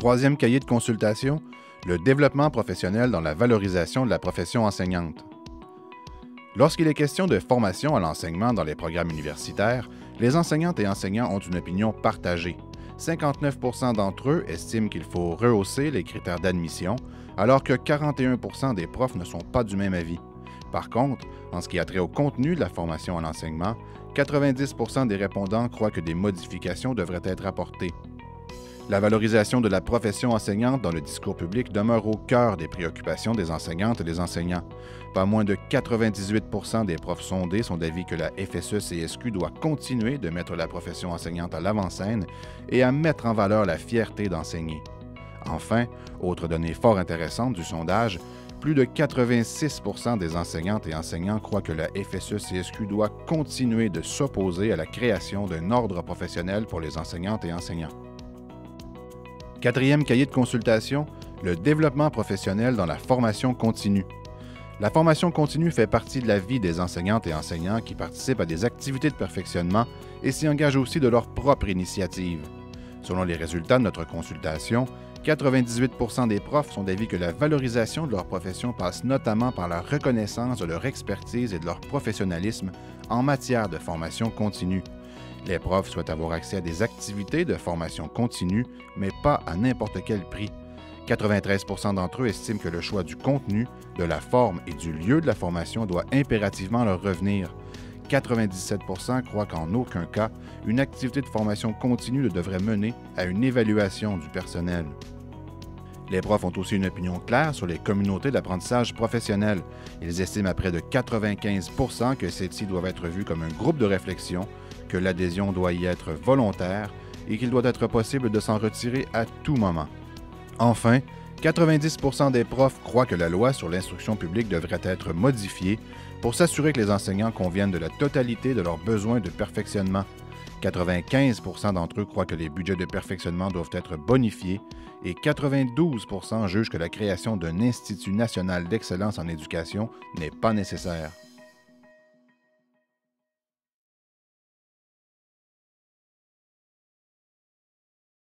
Troisième cahier de consultation, le développement professionnel dans la valorisation de la profession enseignante. Lorsqu'il est question de formation à l'enseignement dans les programmes universitaires, les enseignantes et enseignants ont une opinion partagée. 59 % d'entre eux estiment qu'il faut rehausser les critères d'admission, alors que 41 % des profs ne sont pas du même avis. Par contre, en ce qui a trait au contenu de la formation à l'enseignement, 90 % des répondants croient que des modifications devraient être apportées. La valorisation de la profession enseignante dans le discours public demeure au cœur des préoccupations des enseignantes et des enseignants. Pas moins de 98 % des profs sondés sont d'avis que la FSE-CSQ doit continuer de mettre la profession enseignante à l'avant-scène et à mettre en valeur la fierté d'enseigner. Enfin, autre donnée fort intéressante du sondage, plus de 86 % des enseignantes et enseignants croient que la FSE-CSQ doit continuer de s'opposer à la création d'un ordre professionnel pour les enseignantes et enseignants. Quatrième cahier de consultation, le développement professionnel dans la formation continue. La formation continue fait partie de la vie des enseignantes et enseignants qui participent à des activités de perfectionnement et s'y engagent aussi de leur propre initiative. Selon les résultats de notre consultation, 98 % des profs sont d'avis que la valorisation de leur profession passe notamment par la reconnaissance de leur expertise et de leur professionnalisme en matière de formation continue. Les profs souhaitent avoir accès à des activités de formation continue, mais pas à n'importe quel prix. 93 % d'entre eux estiment que le choix du contenu, de la forme et du lieu de la formation doit impérativement leur revenir. 97 % croient qu'en aucun cas, une activité de formation continue ne devrait mener à une évaluation du personnel. Les profs ont aussi une opinion claire sur les communautés d'apprentissage professionnel. Ils estiment à près de 95 % que celles-ci doivent être vues comme un groupe de réflexion, que l'adhésion doit y être volontaire et qu'il doit être possible de s'en retirer à tout moment. Enfin, 90 % des profs croient que la loi sur l'instruction publique devrait être modifiée pour s'assurer que les enseignants conviennent de la totalité de leurs besoins de perfectionnement. 95 % d'entre eux croient que les budgets de perfectionnement doivent être bonifiés et 92 % jugent que la création d'un Institut national d'excellence en éducation n'est pas nécessaire.